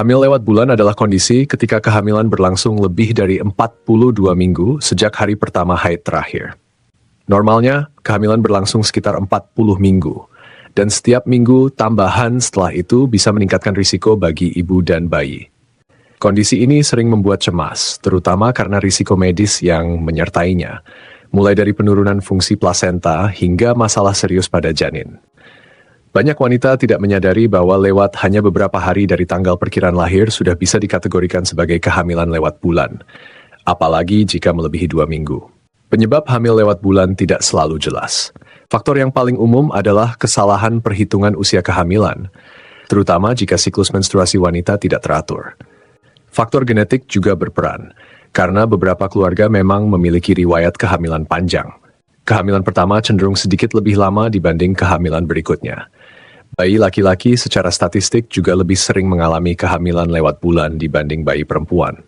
Hamil lewat bulan adalah kondisi ketika kehamilan berlangsung lebih dari 42 minggu sejak hari pertama haid terakhir. Normalnya, kehamilan berlangsung sekitar 40 minggu, dan setiap minggu tambahan setelah itu bisa meningkatkan risiko bagi ibu dan bayi. Kondisi ini sering membuat cemas, terutama karena risiko medis yang menyertainya, mulai dari penurunan fungsi plasenta hingga masalah serius pada janin. Banyak wanita tidak menyadari bahwa lewat hanya beberapa hari dari tanggal perkiraan lahir sudah bisa dikategorikan sebagai kehamilan lewat bulan, apalagi jika melebihi 2 minggu. Penyebab hamil lewat bulan tidak selalu jelas. Faktor yang paling umum adalah kesalahan perhitungan usia kehamilan, terutama jika siklus menstruasi wanita tidak teratur. Faktor genetik juga berperan, karena beberapa keluarga memang memiliki riwayat kehamilan panjang. Kehamilan pertama cenderung sedikit lebih lama dibanding kehamilan berikutnya. Bayi laki-laki secara statistik juga lebih sering mengalami kehamilan lewat bulan dibanding bayi perempuan.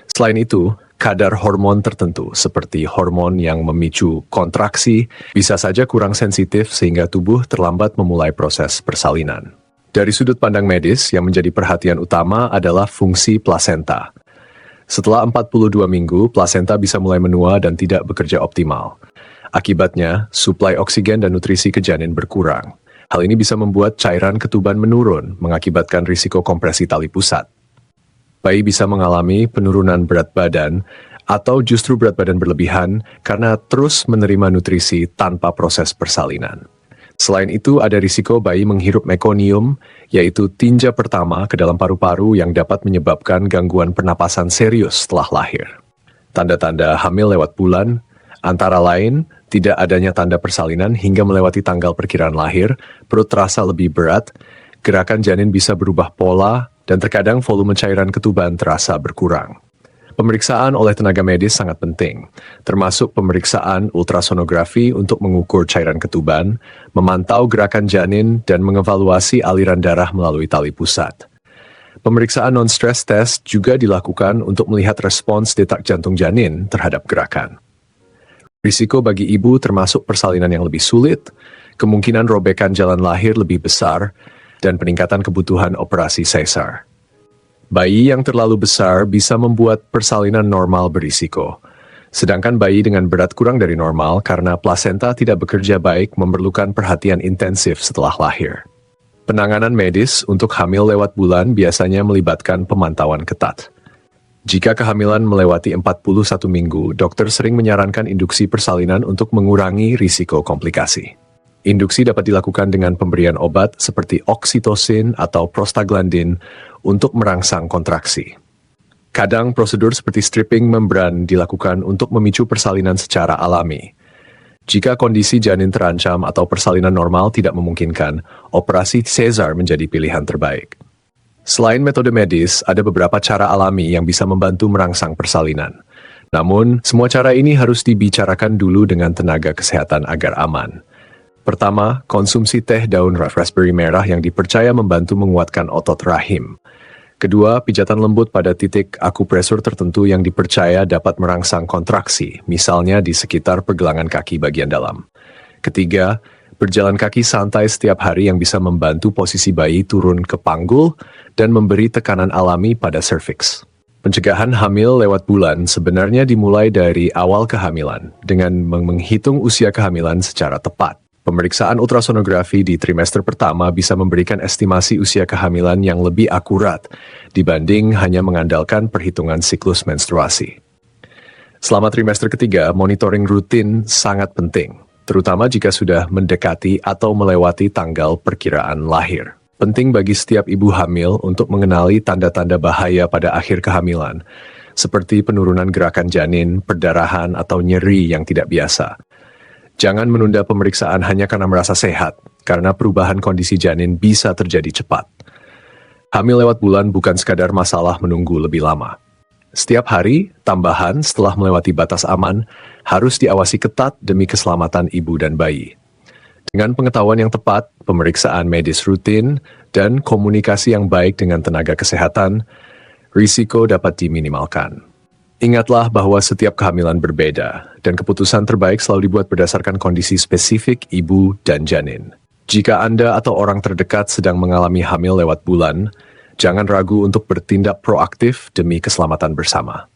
Selain itu, kadar hormon tertentu seperti hormon yang memicu kontraksi bisa saja kurang sensitif sehingga tubuh terlambat memulai proses persalinan. Dari sudut pandang medis, yang menjadi perhatian utama adalah fungsi plasenta. Setelah 42 minggu, plasenta bisa mulai menua dan tidak bekerja optimal. Akibatnya, suplai oksigen dan nutrisi ke janin berkurang. Hal ini bisa membuat cairan ketuban menurun, mengakibatkan risiko kompresi tali pusat. Bayi bisa mengalami penurunan berat badan atau justru berat badan berlebihan karena terus menerima nutrisi tanpa proses persalinan. Selain itu, ada risiko bayi menghirup mekonium, yaitu tinja pertama ke dalam paru-paru yang dapat menyebabkan gangguan pernapasan serius setelah lahir. Tanda-tanda hamil lewat bulan, antara lain, tidak adanya tanda persalinan hingga melewati tanggal perkiraan lahir, perut terasa lebih berat, gerakan janin bisa berubah pola, dan terkadang volume cairan ketuban terasa berkurang. Pemeriksaan oleh tenaga medis sangat penting, termasuk pemeriksaan ultrasonografi untuk mengukur cairan ketuban, memantau gerakan janin, dan mengevaluasi aliran darah melalui tali pusat. Pemeriksaan non-stress test juga dilakukan untuk melihat respons detak jantung janin terhadap gerakan. Risiko bagi ibu termasuk persalinan yang lebih sulit, kemungkinan robekan jalan lahir lebih besar, dan peningkatan kebutuhan operasi sesar. Bayi yang terlalu besar bisa membuat persalinan normal berisiko, sedangkan bayi dengan berat kurang dari normal karena plasenta tidak bekerja baik memerlukan perhatian intensif setelah lahir. Penanganan medis untuk hamil lewat bulan biasanya melibatkan pemantauan ketat. Jika kehamilan melewati 41 minggu, dokter sering menyarankan induksi persalinan untuk mengurangi risiko komplikasi. Induksi dapat dilakukan dengan pemberian obat seperti oksitosin atau prostaglandin untuk merangsang kontraksi. Kadang prosedur seperti stripping membran dilakukan untuk memicu persalinan secara alami. Jika kondisi janin terancam atau persalinan normal tidak memungkinkan, operasi sesar menjadi pilihan terbaik. Selain metode medis, ada beberapa cara alami yang bisa membantu merangsang persalinan. Namun, semua cara ini harus dibicarakan dulu dengan tenaga kesehatan agar aman. Pertama, konsumsi teh daun raspberry merah yang dipercaya membantu menguatkan otot rahim. Kedua, pijatan lembut pada titik akupresur tertentu yang dipercaya dapat merangsang kontraksi, misalnya di sekitar pergelangan kaki bagian dalam. Ketiga, berjalan kaki santai setiap hari yang bisa membantu posisi bayi turun ke panggul dan memberi tekanan alami pada serviks. Pencegahan hamil lewat bulan sebenarnya dimulai dari awal kehamilan dengan menghitung usia kehamilan secara tepat. Pemeriksaan ultrasonografi di trimester pertama bisa memberikan estimasi usia kehamilan yang lebih akurat dibanding hanya mengandalkan perhitungan siklus menstruasi. Selama trimester ketiga, monitoring rutin sangat penting, terutama jika sudah mendekati atau melewati tanggal perkiraan lahir. Penting bagi setiap ibu hamil untuk mengenali tanda-tanda bahaya pada akhir kehamilan, seperti penurunan gerakan janin, perdarahan, atau nyeri yang tidak biasa. Jangan menunda pemeriksaan hanya karena merasa sehat, karena perubahan kondisi janin bisa terjadi cepat. Hamil lewat bulan bukan sekadar masalah menunggu lebih lama. Setiap hari, tambahan setelah melewati batas aman, harus diawasi ketat demi keselamatan ibu dan bayi. Dengan pengetahuan yang tepat, pemeriksaan medis rutin, dan komunikasi yang baik dengan tenaga kesehatan, risiko dapat diminimalkan. Ingatlah bahwa setiap kehamilan berbeda, dan keputusan terbaik selalu dibuat berdasarkan kondisi spesifik ibu dan janin. Jika Anda atau orang terdekat sedang mengalami hamil lewat bulan, Jangan ragu untuk bertindak proaktif demi keselamatan bersama.